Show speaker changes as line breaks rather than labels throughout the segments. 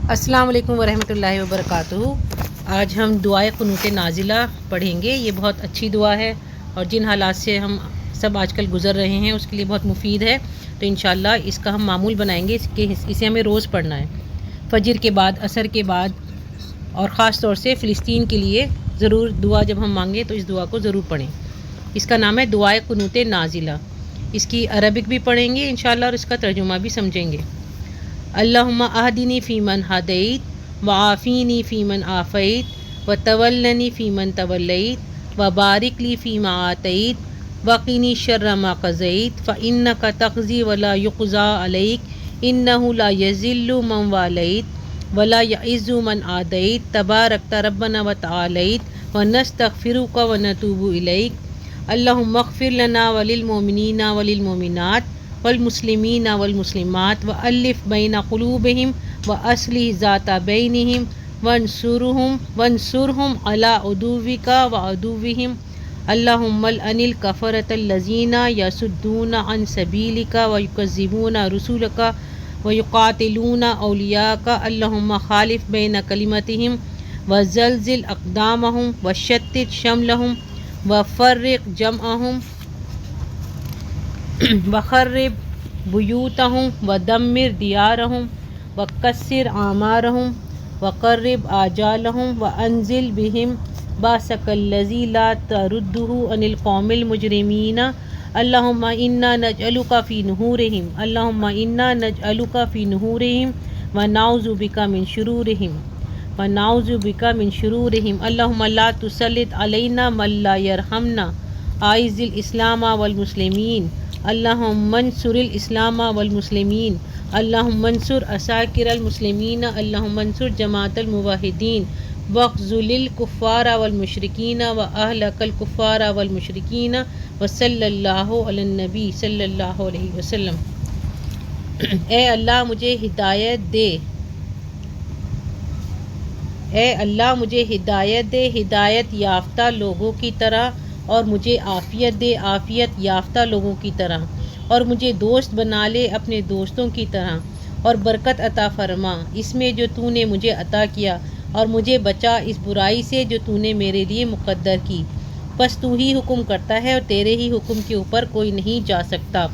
अस्सलाम वालेकुम वरहमतुल्लाहि वबरकातुहू। आज हम दुआए क़ुनूत नाज़िला पढ़ेंगे। ये बहुत अच्छी दुआ है और जिन हालात से हम सब आजकल गुज़र रहे हैं उसके लिए बहुत मुफीद है। तो इंशाअल्लाह इसका हम मामूल बनाएंगे। इसे हमें रोज़ पढ़ना है, फ़जर के बाद, असर के बाद, और ख़ास तौर से फ़िलिस्तीन के लिए ज़रूर दुआ जब हम मांगें तो इस दुआ को ज़रूर पढ़ें। इसका नाम है दुआए क़ुनूत नाज़िला। इसकी अरबिक भी पढ़ेंगे इंशाअल्लाह और इसका तर्जुमा भी समझेंगे। अल्लाहुम्मा अहदिनी फ़ीमन हदैत व आफ़ीनी फ़ीमन आफ़ैत व तवल्लनी फ़ीमन तवल्लैत व बारिक ली फ़ीमा आतैत व क़िनी शर्र मा क़ज़ैत फ़इन्नका तक़ज़ी व ला युक़ज़ा अलैक इन्नहु ला यज़िल्लु मन वालैत व ला यइज़्ज़ु मन आदैत तबारकता रब्बना व तआलैत व नस्तग़फ़िरुका व नतूबु इलैक। अल्लाहुम्मा अग़फ़िर लना व लिल मोमिनीना व लिल मोमिनात वल मुस्लिमीना वल मुस्लिमात व अलिफ़ बैना क़ुलूबिहिम व अस्लिह ज़ाता बैनिहिम वंसुरहुम अला उदुव्विका व अदुव्विहिम। अल्लाहुम्मा अनिल कफ़रतल लज़ीना यसुद्दूना अन सबीलिका व युकज़्ज़िबूना रुसुलका व युक़ातिलूना औलियाका। अल्लाहुम्मा ख़ालिफ़ बैना कलिमतिहिम व ज़ल्ज़िल अक़दामहुम व शत्तित शमलहुम व फ़र्रिक़ जमअहुम व ख़र्रिब बुयूतहुम व दम्मिर दियारहुम व कस्सिर आमारहुम व क़र्रिब आजालहुम व अंज़िल बिहिम बासकल्लज़ी ला तरुद्दुहु अनिल क़ौमिल मुजरिमीना। अल्लाहुम्मा इन्ना नजअलुका फ़ी नुहूरिहिम अल्लाहुम्मा इन्ना नजअलुका फ़ी नुहूरिहिम व नऊज़ु बिका मिन शुरूरिहिम अल्लाहुम्मा ला तुसल्लित अलैना मन ला यरहमना आइज़िल इस्लामा वल मुस्लिमीन। अल्लाहुम्मा अंसुरिल इस्लामा वल मुस्लिमीन अल्लाहुम्मा अंसुर असाकिरल मुस्लिमीन अल्लाहुम्मा अंसुर जमाअतल मुवाहिदीन वख़्ज़ुलिल कुफ़्फ़ारा वल मुशरिकीन व अहलकल कुफ़्फ़ारा वल मुशरिकीन व सल्लल्लाहु अलन नबी सल्लल्लाहु अलैहि वसल्लम। ए अल्लाह मुझे हिदायत दे, ए अल्लाह मुझे हिदायत दे हिदायत याफ्ता लोगों की तरह, और मुझे आफ़ियत दे आफ़ियत याफ्ता लोगों की तरह, और मुझे दोस्त बना ले अपने दोस्तों की तरह, और बरकत अता फ़रमा इसमें जो तूने मुझे अता किया, और मुझे बचा इस बुराई से जो तूने मेरे लिए मुक़द्दर की। बस तू ही हुक्म करता है और तेरे ही हुक्म के ऊपर कोई नहीं जा सकता।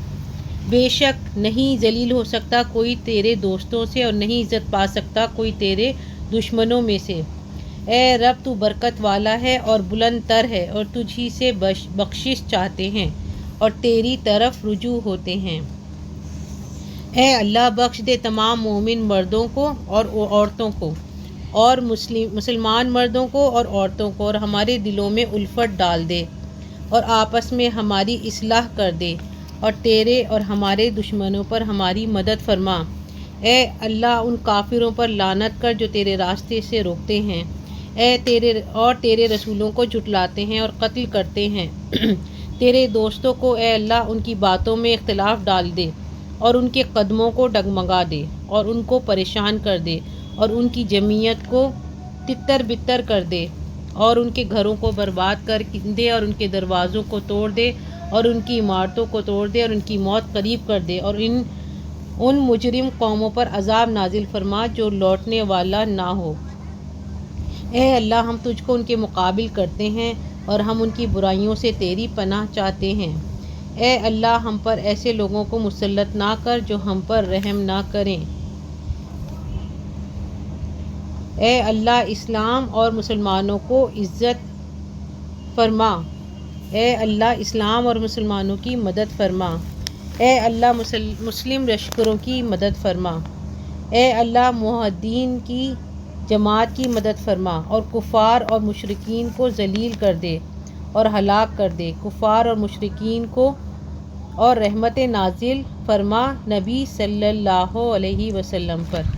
बेशक नहीं जलील हो सकता कोई तेरे दोस्तों से, और नहीं इज़्ज़त पा सकता कोई तेरे दुश्मनों में से। ए रब, तू बरकत वाला है और बुलंद तर है, और तुझी से बख्शिश चाहते हैं और तेरी तरफ रुजू होते हैं। ए अल्लाह, बख्श दे तमाम मोमिन मर्दों को और औरतों को, और मुसलमान मर्दों को और औरतों को, और हमारे दिलों में उल्फत डाल दे और आपस में हमारी इस्लाह कर दे, और तेरे और हमारे दुश्मनों पर हमारी मदद फरमा। ए अल्लाह, उन काफिरों पर लानत कर जो तेरे रास्ते से रोकते हैं, तेरे रसूलों को झुटलाते हैं और कत्ल करते हैं। तेरे दोस्तों को ए अल्लाह उनकी बातों में इख्तिलाफ डाल दे, और उनके कदमों को डगमगा दे, और उनको परेशान कर दे, और उनकी जमीयत को तितर बितर कर दे, और उनके घरों को बर्बाद कर दे, और उनके दरवाज़ों को तोड़ दे, और उनकी इमारतों को तोड़ दे, और उनकी मौत करीब कर दे, और उन मुजरिम कौमों पर अजाब नाजिल फरमा जो लौटने वाला ना हो। ए अल्लाह, हम तुझको उनके मुकाबिल करते हैं, और हम उनकी बुराइयों से तेरी पनाह चाहते हैं। ए अल्लाह, हम पर ऐसे लोगों को मुसल्लत ना कर जो हम पर रहम ना करें। ए अल्लाह, इस्लाम और मुसलमानों को इज़्ज़त फरमा। ए अल्लाह, इस्लाम और मुसलमानों की मदद फरमा। ए अल्लाह, मुस्लिम लश्करों की मदद फरमा। ए अल्लाह, मुवहिदीन की जमात की मदद फरमा, और कुफ़ार और मुशरिकीन को ज़लील कर दे और हलाक कर दे। कुफ़ार और मुशरिकीन को और रहमत नाजिल फरमा नबी सल्लल्लाहु अलैहि वसल्लम पर।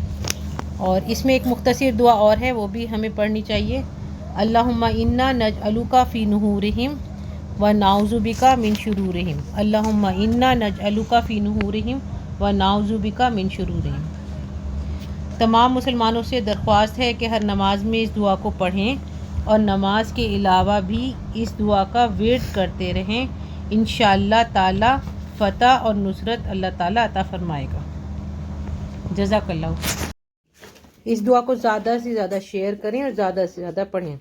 और इसमें एक मुख्तसर दुआ और है, वो भी हमें पढ़नी चाहिए। अल्लाहुम्मा इन्ना नजअलुका फ़ी नुहूरिहिम व नऊज़ु बिका मिन शुरूरिहिम अल्लाहुम्मा इन्ना नजअलुका फ़ी नुहूरिहिम व नऊज़ु बिका मिन शुरूरिहिम। तमाम मुसलमानों से दरख्वास्त है कि हर नमाज में इस दुआ को पढ़ें, और नमाज के अलावा भी इस दुआ का विर्द करते रहें। इंशाअल्लाह ताला फ़तह और नुसरत अल्लाह ताला अता फ़रमाएगा। जज़ाकल्लाह। اس دعا کو زیادہ سے زیادہ شیئر کریں اور زیادہ سے زیادہ پڑھیں.